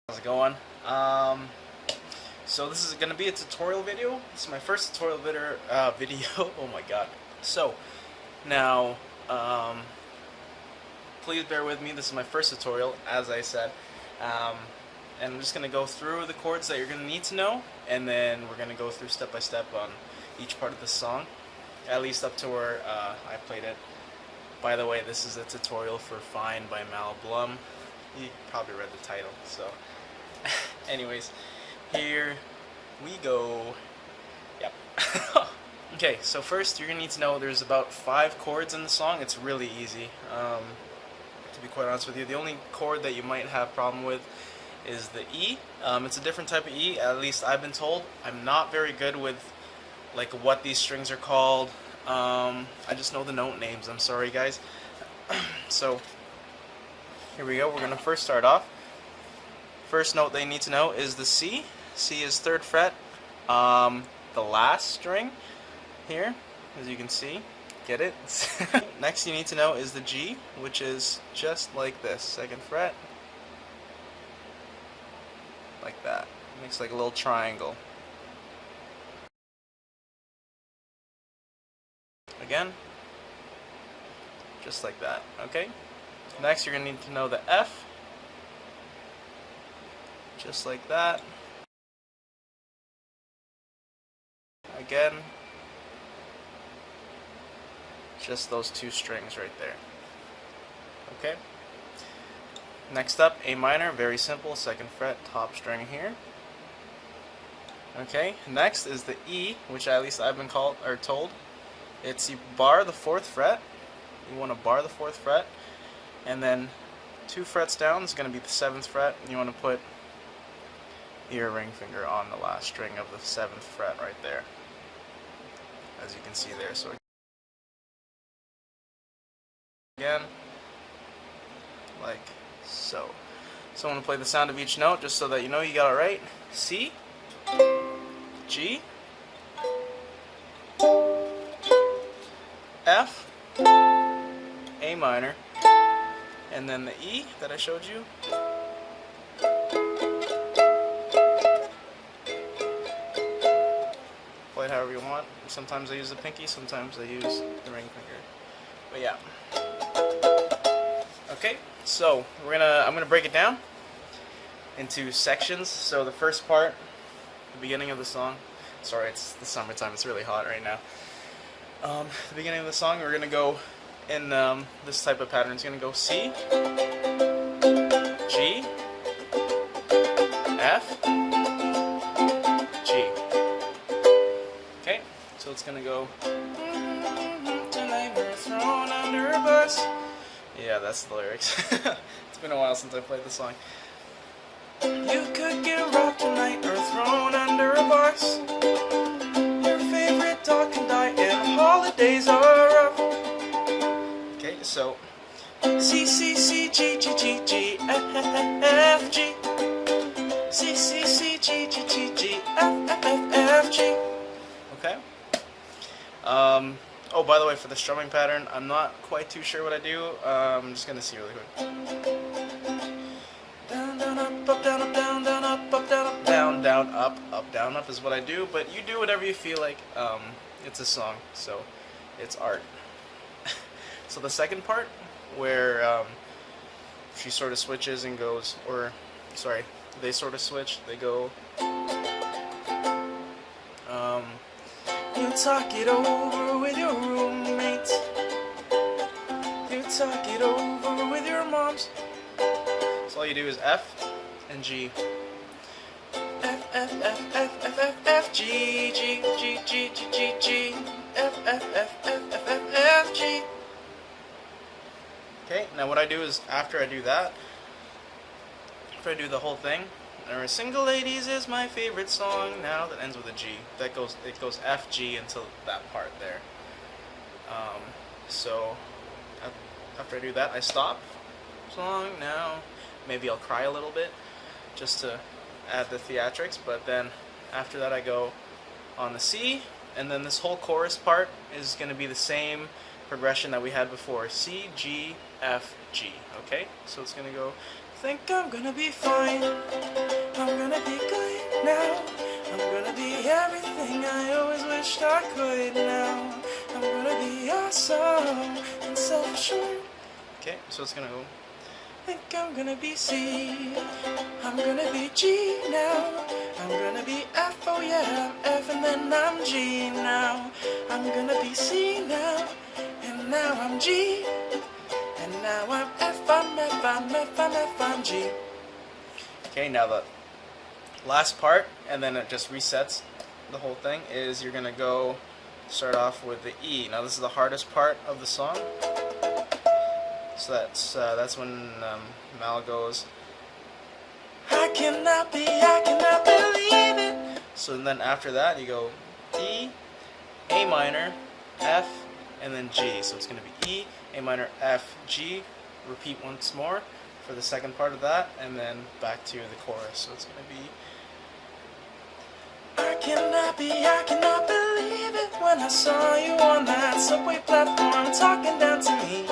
How's it going? So this is going to be a tutorial video. This is my first tutorial video. Oh my god. So, now, please bear with me. This is my first tutorial, as I said. And I'm just going to go through the chords that you're going to need to know, and then we're going to go through step by step on each part of the song, at least up to where I played it. By the way, this is a tutorial for Fine by Blum. You probably read the title, so... Anyways, here we go. Yep. Okay, so first you're going to need to know there's about 5 chords in the song. It's really easy. To be quite honest with you, the only chord that you might have problem with is the E. It's a different type of E, at least I've been told. I'm not very good with like what these strings are called. I just know the note names. I'm sorry, guys. So here we go. We're going to first start off. First note they need to know is the C. C is 3rd fret, the last string here, as you can see. Get it? Next you need to know is the G, which is just like this, 2nd fret, like that. Makes like a little triangle. Again, just like that. Okay. Next you're gonna need to know the F. Just like that. Again, just those 2 strings right there. Okay. Next up, A minor, very simple, 2nd fret, top string here. Okay. Next is the E, which at least I've been told. It's you bar the 4th fret. You want to bar the 4th fret, and then 2 frets down is going to be the 7th fret. And you want to put your ring finger on the last string of the 7th fret right there, as you can see there. So again, like so. So I'm going to play the sound of each note just so that you know you got it right. C, G, F, A minor, and then the E that I showed you. Play it however you want. Sometimes I use the pinky, sometimes I use the ring finger. But yeah. Okay, so I'm gonna break it down into sections. So the first part, the beginning of the song. Sorry, it's the summertime. It's really hot right now. The beginning of the song, we're gonna go in this type of pattern. It's gonna go C, G, F, G. Okay, so it's gonna go. Tonight we're thrown under a bus. Yeah, that's the lyrics. It's been a while since I played the song. You could get robbed tonight or thrown under a bus. Your favorite dog can die and holidays are rough. Okay, so C C C G G G G F G. C C C G G G G F G. Okay. Oh, by the way, for the strumming pattern, I'm not quite too sure what I do. I'm just gonna see really quick. Down, down, up, down, up, down, down, up, down, up, down, down, up, down, up is what I do. But you do whatever you feel like. It's a song, so it's art. So the second part, where she sort of switches and goes, or sorry, they sort of switch. They go. You talk it over with your roommates. You talk it over with your moms. So all you do is F and G. F F F F F F F G G G G G G G F F F F F F F G. Okay, now what I do is after I do that, after I do the whole thing, or Single Ladies is my favorite song now, that ends with a G. It goes F, G until that part there. So after I do that, I stop song now. Maybe I'll cry a little bit just to add the theatrics, but then after that I go on the C, and then this whole chorus part is going to be the same progression that we had before. C, G, F, G. Okay? So it's going to go, think I'm gonna be fine. I could now. I'm gonna be awesome and self-assured. Okay, so it's gonna go. Think I'm gonna be C. I'm gonna be G now. I'm gonna be F, oh yeah, I'm F and then I'm G now. I'm gonna be C now, and now I'm G. And now I'm F, I'm F, I'm F, I'm F, I'm G. Okay, now the last part, and then it just resets the whole thing, is you're going to go start off with the E. Now this is the hardest part of the song. So that's when Mal goes, I cannot believe it. So then after that you go E, A minor, F, and then G. So it's going to be E, A minor, F, G. Repeat once more for the second part of that, and then back to the chorus. So it's going to be, I cannot believe it when I saw you on that subway platform talking down to me.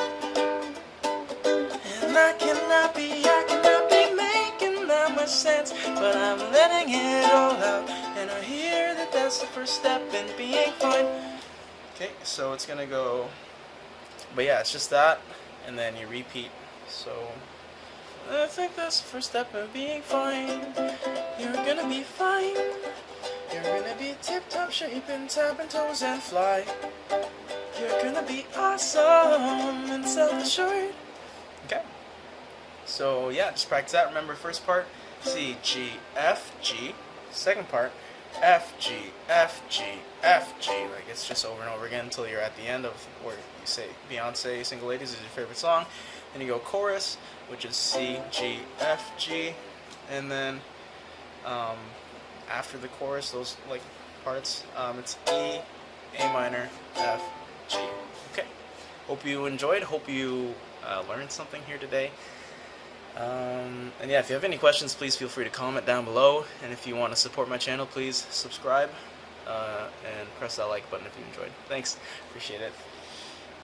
And I cannot be making that much sense, but I'm letting it all out, and I hear that that's the first step in being fine. Okay, so it's gonna go, but yeah, it's just that, and then you repeat. So I think that's the first step in being fine. You're gonna be fine. You're gonna be tip-top shape and tapping toes and fly. You're gonna be awesome and self-assured. Okay. So yeah, just practice that. Remember, first part, C, G, F, G. Second part, F, G, F, G, F, G. Like, it's just over and over again until you're at the end of where you say Beyonce, Single Ladies is your favorite song. Then you go chorus, which is C, G, F, G. And then after the chorus, those like parts, it's E, A minor, F, G. Okay. Hope you enjoyed. Hope you learned something here today. And yeah, if you have any questions, please feel free to comment down below. And if you want to support my channel, please subscribe and press that like button if you enjoyed. Thanks. Appreciate it.